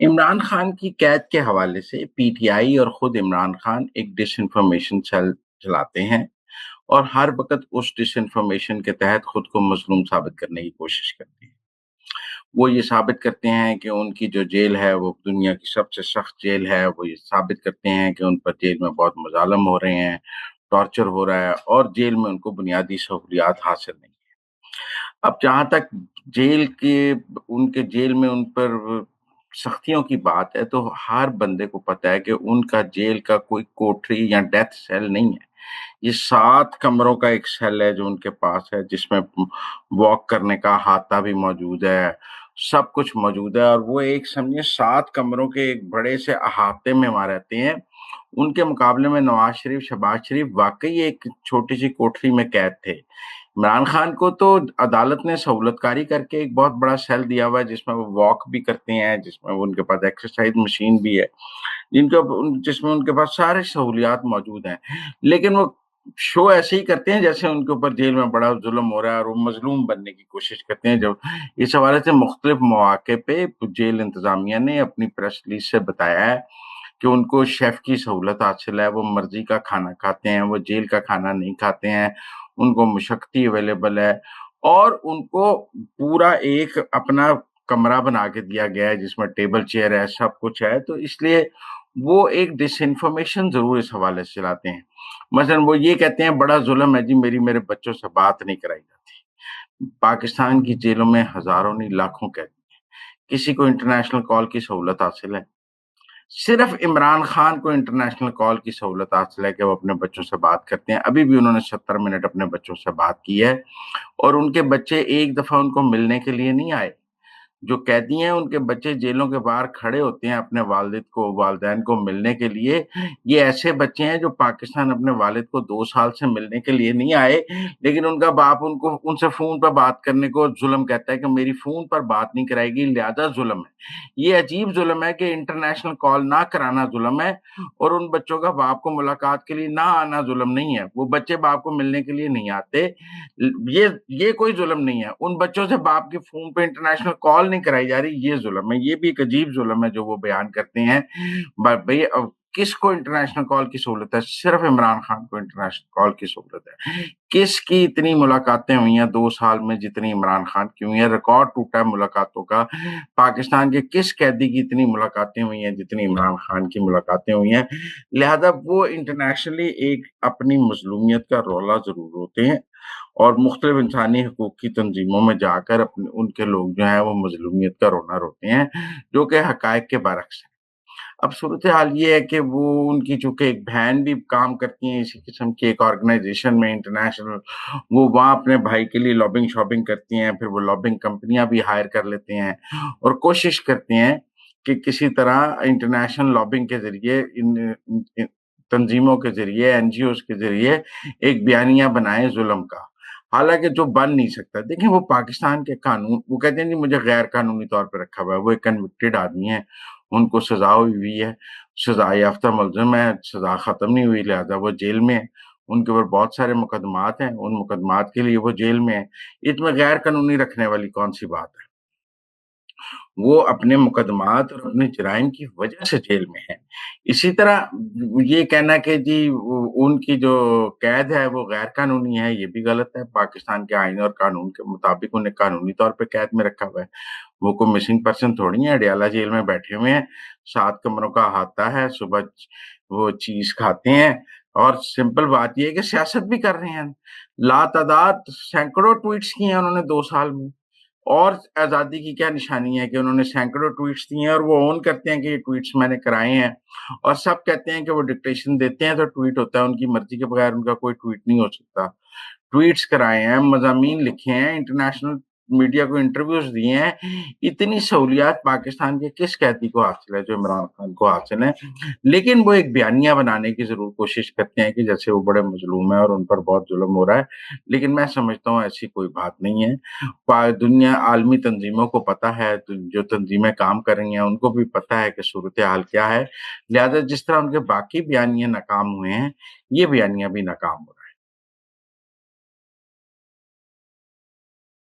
इमरान खान की कैद के हवाले से पीटीआई और खुद इमरान खान एक डिसइंफॉर्मेशन सेल चलाते हैं और हर वक़्त उस डिसइंफॉर्मेशन के तहत खुद को मज़लूम साबित करने की कोशिश करते हैं। वो ये साबित करते हैं कि उनकी जो जेल है वो दुनिया की सबसे सख्त जेल है, वो ये साबित करते हैं कि उन पर जेल में बहुत मुज़ालम हो रहे हैं, टॉर्चर हो रहा है और जेल में उनको बुनियादी सहूलियात हासिल नहीं। अब जहाँ तक जेल के उनके जेल में उन पर सख्तियों की बात है, तो हर बंदे को पता है कि उनका जेल का कोई कोठरी या डेथ सेल नहीं है। ये 7 कमरों का एक सेल है जो उनके पास है, जिसमें वॉक करने का अहाता भी मौजूद है, सब कुछ मौजूद है और वो एक समझिए 7 कमरों के एक बड़े से अहाते में वहाँ रहते हैं। उनके मुकाबले में नवाज़ शरीफ, शहबाज शरीफ वाक़ई एक छोटी-सी कोठरी में कैद थे। इमरान खान को तो अदालत ने सहूलतकारी करके एक बहुत बड़ा सेल दिया हुआ है जिसमें वो वॉक भी करते हैं, जिसमें वो उनके पास एक्सरसाइज़ मशीन भी है, जिसमें उनके पास सारी सहूलियात मौजूद हैं। लेकिन वो शो ऐसे ही करते हैं जैसे उनके ऊपर जेल में बड़ा ज़ुल्म हो रहा है और वो मज़लूम बनने की कोशिश करते हैं। जब इस हवाले से मुख्तलिफ मौक़े पे जेल इंतज़ामिया ने अपनी प्रेस रिलीज़ से बताया है कि उनको शेफ़ की सहूलत हासिल है, वो मर्ज़ी का खाना खाते हैं, वो जेल का खाना नहीं खाते हैं, उनको मुशक्क़ती अवेलेबल है और उनको पूरा एक अपना कमरा बना के दिया गया है जिसमें टेबल चेयर है, सब कुछ है, तो इसलिए वो एक डिसइन्फॉर्मेशन ज़रूर इस हवाले से चलाते हैं। मसलन वो ये कहते हैं बड़ा ज़ुल्म है जी मेरे बच्चों से बात नहीं कराई जाती। पाकिस्तान की जेलों में हज़ारों नहीं लाखों कैदी हैं, किसी को इंटरनेशनल कॉल की सहूलत हासिल है। सिर्फ इमरान खान को इंटरनेशनल कॉल की सहूलत हासिल है कि वो अपने बच्चों से बात करते हैं। अभी भी उन्होंने 70 मिनट अपने बच्चों से बात की है और उनके बच्चे एक दफ़ा उनको मिलने के लिए नहीं आए। जो कैदी हैं, उनके बच्चे जेलों के बाहर खड़े होते हैं अपने वालिदैन को मिलने के लिए। ये ऐसे बच्चे हैं जो पाकिस्तान अपने वालिद को 2 साल से मिलने के लिए नहीं आए, लेकिन उनका बाप उनको उनसे फ़ोन पर बात करने को ज़ुल्म कहता है कि मेरी फ़ोन पर बात नहीं कराएगी, लिहाज़ा ज़ुल्म है। ये अजीब ज़ुल्म है कि इंटरनेशनल कॉल ना कराना ज़ुल्म है और उन बच्चों का बाप को मुलाकात के लिए ना आना ज़ुल्म नहीं है। वो बच्चे बाप को मिलने के लिए नहीं आते। ये कोई ज़ुल्म नहीं है। उन बच्चों से बाप की फ़ोन पे इंटरनेशनल कॉल नहीं कराई जा रही, ये ज़ुल्म है। ये भी एक अजीब ज़ुल्म है जो वो बयान करते हैं। भई किसको इंटरनेशनल कॉल की सहूलत है? सिर्फ़ इमरान खान को इंटरनेशनल कॉल की सहूलत है। किसकी इतनी मुलाकातें हुई हैं 2 साल में जितनी इमरान खान की हुई हैं? रिकॉर्ड टूटा है मुलाकातों का। पाकिस्तान के किस कैदी की इतनी मुलाकातें हुई हैं जितनी इमरान खान की मुलाकातें हुई हैं? लिहाज़ा वो इंटरनेशनली एक अपनी मज़लूमियत का रौला ज़रूर होते हैं। और मुख्तलिफ इंसानी हकूक़ की तंज़ीमों में जाकर अपने उनके लोग जो हैं वो मज़लूमियत का रोना रोते हैं, जो कि हक़ाइक़ के बरअक्स है। अब सूरत-ए-हाल ये है कि वो उनकी चूँकि एक बहन भी काम करती हैं इसी किस्म की एक ऑर्गनाइज़ेशन में इंटरनेशनल, वो वहाँ अपने भाई के लिए लॉबिंग-शॉबिंग करती हैं, फिर वो लॉबिंग कंपनियाँ भी हायर कर लेते हैं और कोशिश करते हैं कि किसी तरह इंटरनेशनल लॉबिंग के ज़रिए इन तंज़ीमों के ज़रिए, एनजीओज़ के ज़रिए एक बयानिया बनाएँ ज़ुल्म का। हालाँकि जो बन नहीं सकता। देखिए वो पाकिस्तान के कानून वो कहते हैं जी मुझे गैर कानूनी तौर पे रखा हुआ है। वो एक कन्विक्टेड आदमी है, उनको सज़ा हुई है, सज़ा याफ़्ता मुलज़िम है, सज़ा ख़त्म नहीं हुई लिहाज़ा वो जेल में है। उनके ऊपर बहुत सारे मुकदमात हैं, उन मुकदमात के लिए वो जेल में है। इसमें गैर कानूनी रखने वाली कौन-सी बात है? वो अपने मुकदमात और अपने जराइम की वजह से जेल में हैं। इसी तरह ये कहना कि जी उनकी जो कैद है वो गैर कानूनी है, ये भी गलत है। पाकिस्तान के आईन और कानून के मुताबिक उन्हें कानूनी तौर पे कैद में रखा हुआ है। वो कोई मिसिंग पर्सन थोड़ी है, अडयाला जेल में बैठे हुए हैं, 7 कमरों का अहाता है, सुबह वो चीज़ खाते हैं और सिंपल बात ये है कि सियासत भी कर रहे हैं। लातादाद सैकड़ों ट्वीट्स किए हैं उन्होंने 2 साल में। और आज़ादी की क्या निशानी है कि उन्होंने सैकड़ों ट्वीट्स दिए हैं और वो ओन करते हैं कि ये ट्वीट्स मैंने कराए हैं और सब कहते हैं कि वो डिक्टेशन देते हैं तो ट्वीट होता है, उनकी मर्ज़ी के बगैर उनका कोई ट्वीट नहीं हो सकता। ट्वीट्स कराए हैं, मज़ामीन लिखे हैं, इंटरनेशनल मीडिया को इंटरव्यूज़ दिए हैं। इतनी सहूलियात पाकिस्तान के किस कैदी को हासिल है जो इमरान खान को हासिल है। लेकिन वो एक बयानिया बनाने की ज़रूर कोशिश करते हैं कि जैसे वो बड़े मज़लूम हैं और उन पर बहुत ज़ुल्म हो रहा है। लेकिन मैं समझता हूँ ऐसी कोई बात नहीं है। दुनिया आलमी तंज़ीमों को पता है, तो जो तंज़ीमें काम कर रही हैं उनको भी पता है कि सूरत-ए-हाल क्या है। लिहाज़ा जिस तरह उनके बाकी बयानिए नाकाम हुए हैं, ये बयानिया भी नाकाम हो रहा है।